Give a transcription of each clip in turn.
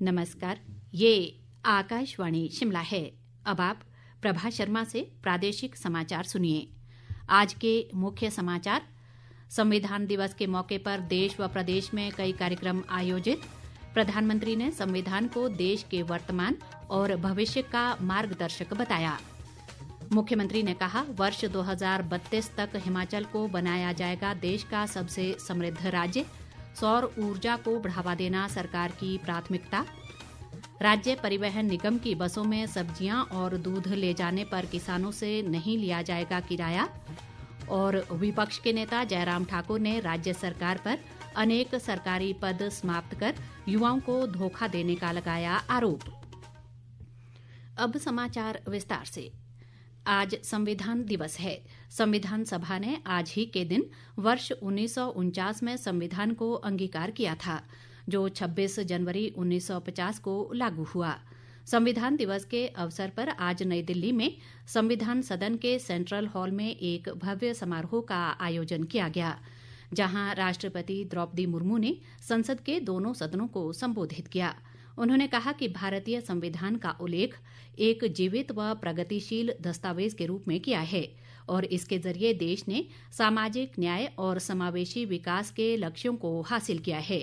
नमस्कार, ये आकाशवाणी शिमला है। अब आप प्रभा शर्मा से प्रादेशिक समाचार सुनिए। आज के मुख्य समाचार। संविधान दिवस के मौके पर देश व प्रदेश में कई कार्यक्रम आयोजित। प्रधानमंत्री ने संविधान को देश के वर्तमान और भविष्य का मार्गदर्शक बताया। मुख्यमंत्री ने कहा, वर्ष 2032 तक हिमाचल को बनाया जाएगा देश का सबसे समृद्ध राज्य। सौर ऊर्जा को बढ़ावा देना सरकार की प्राथमिकता। राज्य परिवहन निगम की बसों में सब्जियां और दूध ले जाने पर किसानों से नहीं लिया जाएगा किराया। और विपक्ष के नेता जयराम ठाकुर ने राज्य सरकार पर अनेक सरकारी पद समाप्त कर युवाओं को धोखा देने का लगाया आरोप। अब समाचार विस्तार से। आज संविधान दिवस है। संविधान सभा ने आज ही के दिन वर्ष 1949 में संविधान को अंगीकार किया था, जो 26 जनवरी 1950 को लागू हुआ। संविधान दिवस के अवसर पर आज नई दिल्ली में संविधान सदन के सेंट्रल हॉल में एक भव्य समारोह का आयोजन किया गया, जहां राष्ट्रपति द्रौपदी मुर्मू ने संसद के दोनों सदनों को संबोधित किया। उन्होंने कहा कि भारतीय संविधान का उल्लेख एक जीवित व प्रगतिशील दस्तावेज के रूप में किया है और इसके जरिए देश ने सामाजिक न्याय और समावेशी विकास के लक्ष्यों को हासिल किया है।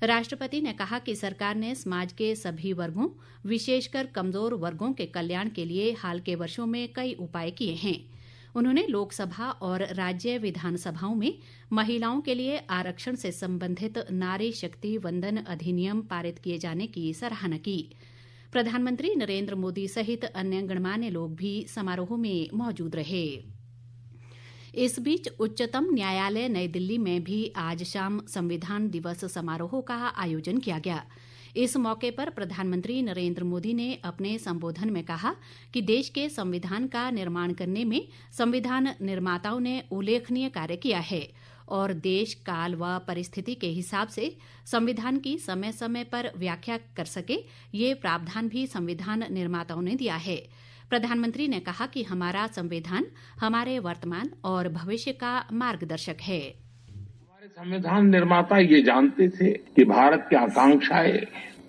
राष्ट्रपति ने कहा कि सरकार ने समाज के सभी वर्गों, विशेषकर कमजोर वर्गों के कल्याण के लिए हाल के वर्षों में कई उपाय किए हैं। उन्होंने लोकसभा और राज्य विधानसभाओं में महिलाओं के लिए आरक्षण से संबंधित नारी शक्ति वंदन अधिनियम पारित किए जाने की सराहना की। प्रधानमंत्री नरेंद्र मोदी सहित अन्य गणमान्य लोग भी समारोह में मौजूद रहे। इस बीच उच्चतम न्यायालय नई दिल्ली में भी आज शाम संविधान दिवस समारोह का आयोजन किया गया। इस मौके पर प्रधानमंत्री नरेंद्र मोदी ने अपने संबोधन में कहा कि देश के संविधान का निर्माण करने में संविधान निर्माताओं ने उल्लेखनीय कार्य किया है और देश, काल व परिस्थिति के हिसाब से संविधान की समय समय पर व्याख्या कर सके, ये प्रावधान भी संविधान निर्माताओं ने दिया है। प्रधानमंत्री ने कहा कि हमारा संविधान हमारे वर्तमान और भविष्य का मार्गदर्शक है। हमारे संविधान निर्माता ये जानते थे कि भारत की आकांक्षाएं,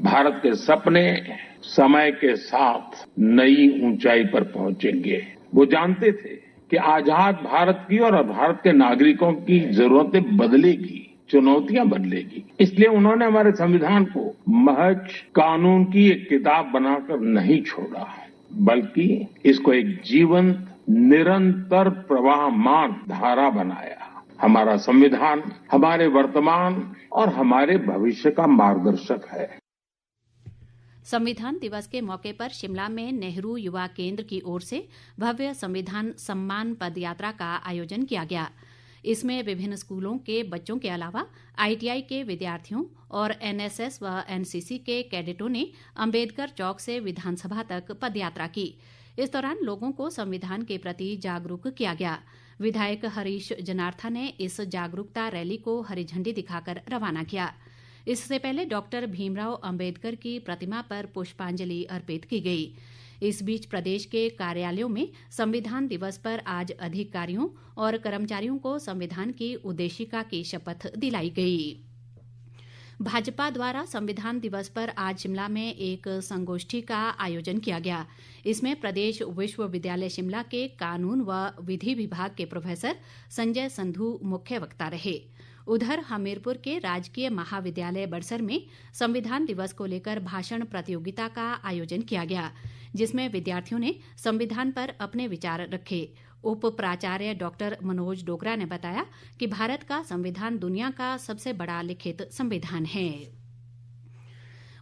भारत के सपने समय के साथ नई ऊंचाई पर पहुंचेंगे। वो जानते थे कि आजाद भारत की और भारत के नागरिकों की जरूरतें बदलेगी, चुनौतियां बदलेगी। इसलिए उन्होंने हमारे संविधान को महज कानून की एक किताब बनाकर नहीं छोड़ा, बल्कि इसको एक जीवंत, निरंतर प्रवाहमान धारा बनाया। हमारा संविधान हमारे वर्तमान और हमारे भविष्य का मार्गदर्शक है। संविधान दिवस के मौके पर शिमला में नेहरू युवा केंद्र की ओर से भव्य संविधान सम्मान पद यात्रा का आयोजन किया गया। इसमें विभिन्न स्कूलों के बच्चों के अलावा ITI के विद्यार्थियों और NSS व NCC के कैडेटों ने अंबेडकर चौक से विधानसभा तक पदयात्रा की। इस दौरान लोगों को संविधान के प्रति जागरूक किया गया। विधायक हरीश जनार्था ने इस जागरूकता रैली को हरी झंडी दिखाकर रवाना किया। इससे पहले डॉक्टर भीमराव अंबेडकर की प्रतिमा पर पुष्पांजलि अर्पित की गई। इस बीच प्रदेश के कार्यालयों में संविधान दिवस पर आज अधिकारियों और कर्मचारियों को संविधान की उद्देशिका की शपथ दिलाई गई। भाजपा द्वारा संविधान दिवस पर आज शिमला में एक संगोष्ठी का आयोजन किया गया। इसमें प्रदेश विश्वविद्यालय शिमला के कानून व विधि विभाग के प्रोफेसर संजय संधू मुख्य वक्ता रहे। उधर हमीरपुर के राजकीय महाविद्यालय बड़सर में संविधान दिवस को लेकर भाषण प्रतियोगिता का आयोजन किया गया, जिसमें विद्यार्थियों ने संविधान पर अपने विचार रखे। उप प्राचार्य डॉक्टर मनोज डोगरा ने बताया कि भारत का संविधान दुनिया का सबसे बड़ा लिखित संविधान है।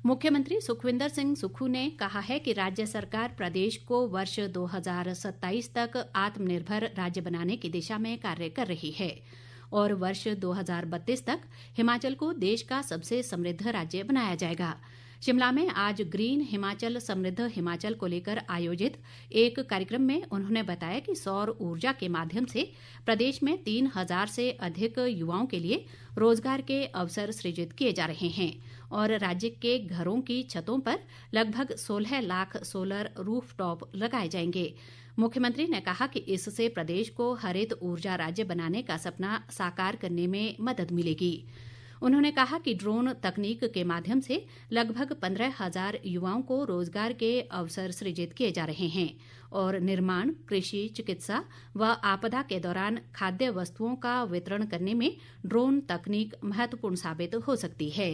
मुख्यमंत्री सुखविंदर सिंह सुक्खू ने कहा है कि राज्य सरकार प्रदेश को वर्ष 2027 तक आत्मनिर्भर राज्य बनाने की दिशा में कार्य कर रही है और वर्ष 2032 तक हिमाचल को देश का सबसे समृद्ध राज्य बनाया जाएगा। शिमला में आज ग्रीन हिमाचल समृद्ध हिमाचल को लेकर आयोजित एक कार्यक्रम में उन्होंने बताया कि सौर ऊर्जा के माध्यम से प्रदेश में 3,000 से अधिक युवाओं के लिए रोजगार के अवसर सृजित किए जा रहे हैं और राज्य के घरों की छतों पर लगभग 16 लाख सोलर रूफटॉप लगाए जाएंगे। मुख्यमंत्री ने कहा कि इससे प्रदेश को हरित ऊर्जा राज्य बनाने का सपना साकार करने में मदद मिलेगी। उन्होंने कहा कि ड्रोन तकनीक के माध्यम से लगभग 15,000 युवाओं को रोजगार के अवसर सृजित किए जा रहे हैं और निर्माण, कृषि, चिकित्सा व आपदा के दौरान खाद्य वस्तुओं का वितरण करने में ड्रोन तकनीक महत्वपूर्ण साबित हो सकती है।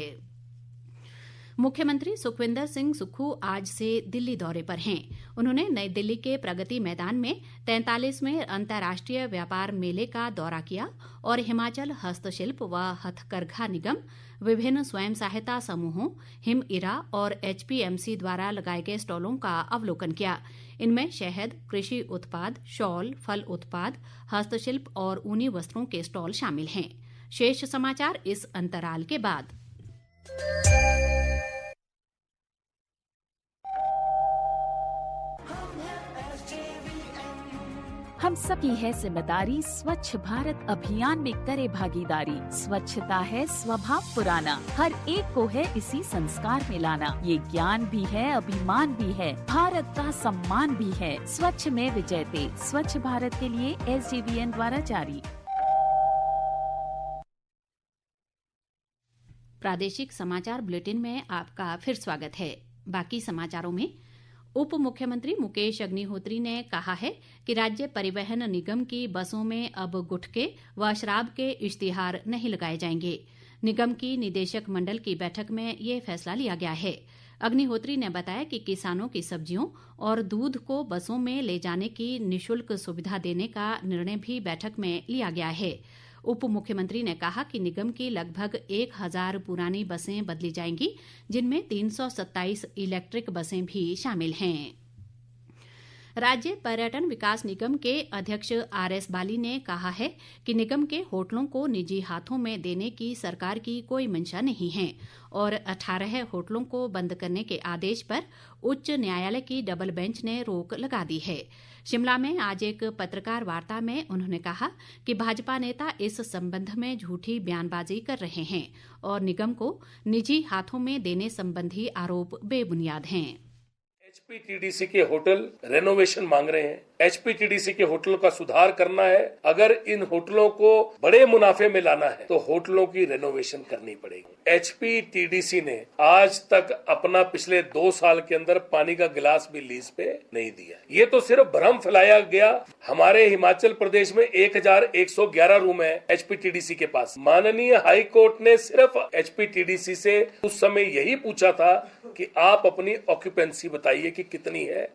मुख्यमंत्री सुखविंदर सिंह सुक्खू आज से दिल्ली दौरे पर हैं। उन्होंने नई दिल्ली के प्रगति मैदान में 43वें अंतर्राष्ट्रीय व्यापार मेले का दौरा किया और हिमाचल हस्तशिल्प व हथकरघा निगम, विभिन्न स्वयं सहायता समूहों, हिम इरा और HPMC द्वारा लगाए गए स्टॉलों का अवलोकन किया। इनमें शहद, कृषि उत्पाद, शॉल, फल उत्पाद, हस्तशिल्प और ऊनी वस्त्रों के स्टॉल शामिल हैं। शेष समाचार इस अंतराल के बाद। हम सबकी है जिम्मेदारी स्वच्छ भारत अभियान में करे भागीदारी। स्वच्छता है स्वभाव पुराना, हर एक को है इसी संस्कार में लाना। ये ज्ञान भी है, अभिमान भी है, भारत का सम्मान भी है। स्वच्छ में विजयते, स्वच्छ भारत के लिए SJVN द्वारा जारी। प्रादेशिक समाचार बुलेटिन में आपका फिर स्वागत है। बाकी समाचारों में उप मुख्यमंत्री मुकेश अग्निहोत्री ने कहा है कि राज्य परिवहन निगम की बसों में अब गुटखे व शराब के इश्तिहार नहीं लगाए जाएंगे। निगम की निदेशक मंडल की बैठक में ये फैसला लिया गया है। अग्निहोत्री ने बताया कि किसानों की सब्जियों और दूध को बसों में ले जाने की निःशुल्क सुविधा देने का निर्णय भी बैठक में लिया गया है। उप मुख्यमंत्री ने कहा कि निगम की लगभग 1,000 पुरानी बसें बदली जाएंगी, जिनमें 327 इलेक्ट्रिक बसें भी शामिल हैं। राज्य पर्यटन विकास निगम के अध्यक्ष RS बाली ने कहा है कि निगम के होटलों को निजी हाथों में देने की सरकार की कोई मंशा नहीं है और 18 होटलों को बंद करने के आदेश पर उच्च न्यायालय की डबल बेंच ने रोक लगा दी है। शिमला में आज एक पत्रकार वार्ता में उन्होंने कहा कि भाजपा नेता इस संबंध में झूठी बयानबाजी कर रहे हैं और निगम को निजी हाथों में देने संबंधी आरोप बेबुनियाद हैं। HPTDC के होटल रेनोवेशन मांग रहे हैं। HPTDC के होटलों का सुधार करना है। अगर इन होटलों को बड़े मुनाफे में लाना है तो होटलों की रेनोवेशन करनी पड़ेगी। HPTDC ने आज तक अपना पिछले 2 साल के अंदर पानी का गिलास भी लीज पे नहीं दिया। ये तो सिर्फ भ्रम फैलाया गया। हमारे हिमाचल प्रदेश में 1,111 रूम है HPTDC के पास। माननीय हाई कोर्ट ने सिर्फ HPTDC से उस समय यही पूछा था कि आप अपनी ऑक्यूपेंसी बताइए कि कितनी है।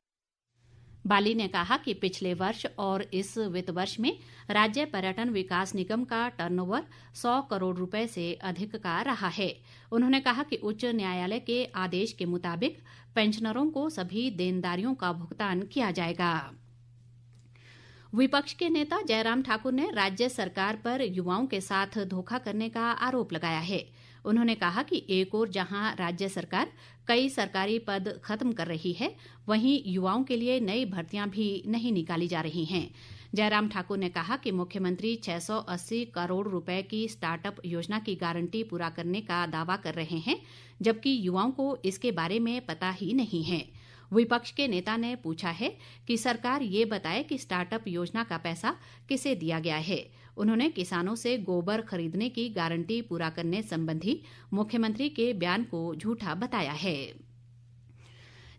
बाली ने कहा कि पिछले वर्ष और इस वित्त वर्ष में राज्य पर्यटन विकास निगम का टर्नओवर 100 करोड़ रुपए से अधिक का रहा है। उन्होंने कहा कि उच्च न्यायालय के आदेश के मुताबिक पेंशनरों को सभी देनदारियों का भुगतान किया जाएगा। विपक्ष के नेता जयराम ठाकुर ने राज्य सरकार पर युवाओं के साथ धोखा करने का आरोप लगाया है। उन्होंने कहा कि एक ओर जहां राज्य सरकार कई सरकारी पद खत्म कर रही है, वहीं युवाओं के लिए नई भर्तियां भी नहीं निकाली जा रही हैं। जयराम ठाकुर ने कहा कि मुख्यमंत्री 680 करोड़ रुपए की स्टार्टअप योजना की गारंटी पूरा करने का दावा कर रहे हैं, जबकि युवाओं को इसके बारे में पता ही नहीं है। विपक्ष के नेता ने पूछा है कि सरकार ये बताए कि स्टार्टअप योजना का पैसा किसे दिया गया है। उन्होंने किसानों से गोबर खरीदने की गारंटी पूरा करने संबंधी मुख्यमंत्री के बयान को झूठा बताया है।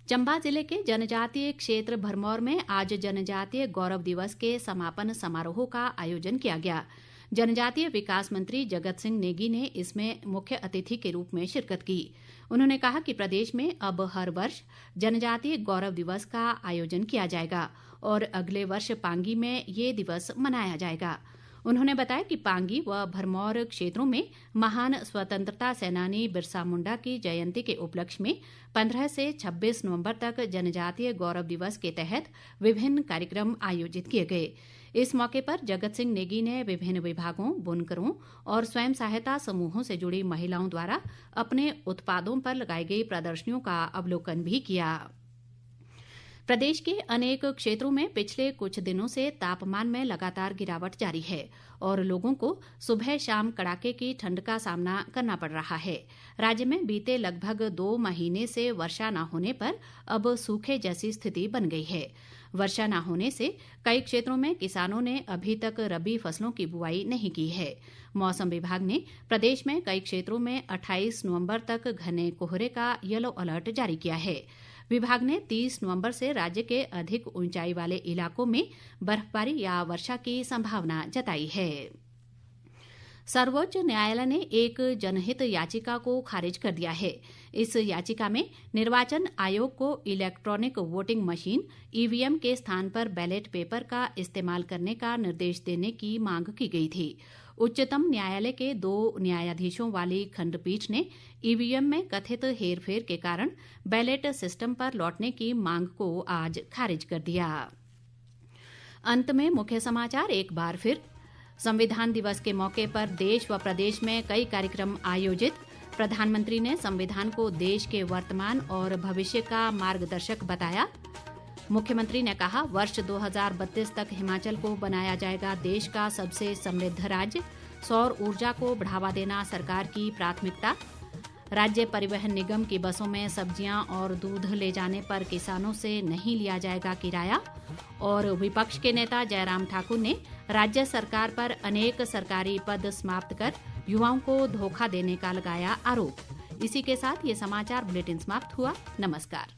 चंबा जिले के जनजातीय क्षेत्र भरमौर में आज जनजातीय गौरव दिवस के समापन समारोह का आयोजन किया गया। जनजातीय विकास मंत्री जगत सिंह नेगी ने इसमें मुख्य अतिथि के रूप में शिरकत की। उन्होंने कहा कि प्रदेश में अब हर वर्ष जनजातीय गौरव दिवस का आयोजन किया जाएगा और अगले वर्ष पांगी में ये दिवस मनाया जाएगा। उन्होंने बताया कि पांगी व भरमौर क्षेत्रों में महान स्वतंत्रता सेनानी बिरसा मुंडा की जयंती के उपलक्ष्य में 15 से 26 नवंबर तक जनजातीय गौरव दिवस के तहत विभिन्न कार्यक्रम आयोजित किए गए। इस मौके पर जगत सिंह नेगी ने विभिन्न विभागों, बुनकरों और स्वयं सहायता समूहों से जुड़ी महिलाओं द्वारा अपने उत्पादों पर लगाई गई प्रदर्शनियों का अवलोकन भी किया। प्रदेश के अनेक क्षेत्रों में पिछले कुछ दिनों से तापमान में लगातार गिरावट जारी है और लोगों को सुबह शाम कड़ाके की ठंड का सामना करना पड़ रहा है। राज्य में बीते लगभग 2 महीने से वर्षा न होने पर अब सूखे जैसी स्थिति बन गई है। वर्षा न होने से कई क्षेत्रों में किसानों ने अभी तक रबी फसलों की बुआई नहीं की है। मौसम विभाग ने प्रदेश में कई क्षेत्रों में 28 नवंबर तक घने कोहरे का येलो अलर्ट जारी किया है। विभाग ने 30 नवंबर से राज्य के अधिक ऊंचाई वाले इलाकों में बर्फबारी या वर्षा की संभावना जताई है। सर्वोच्च न्यायालय ने एक जनहित याचिका को खारिज कर दिया है। इस याचिका में निर्वाचन आयोग को इलेक्ट्रॉनिक वोटिंग मशीन ईवीएम के स्थान पर बैलेट पेपर का इस्तेमाल करने का निर्देश देने की मांग की गई थी। उच्चतम न्यायालय के 2 न्यायाधीशों वाली खंडपीठ ने ईवीएम में कथित हेरफेर के कारण बैलेट सिस्टम पर लौटने की मांग को आज खारिज कर दिया। अंत में मुख्य समाचार एक बार फिर। संविधान दिवस के मौके पर देश व प्रदेश में कई कार्यक्रम आयोजित। प्रधानमंत्री ने संविधान को देश के वर्तमान और भविष्य का मार्गदर्शक बताया। मुख्यमंत्री ने कहा, वर्ष 2032 तक हिमाचल को बनाया जाएगा देश का सबसे समृद्ध राज्य। सौर ऊर्जा को बढ़ावा देना सरकार की प्राथमिकता। राज्य परिवहन निगम की बसों में सब्जियां और दूध ले जाने पर किसानों से नहीं लिया जाएगा किराया। और विपक्ष के नेता जयराम ठाकुर ने राज्य सरकार पर अनेक सरकारी पद समाप्त कर युवाओं को धोखा देने का लगाया आरोप। इसी के साथ ये समाचार बुलेटिन समाप्त हुआ। नमस्कार।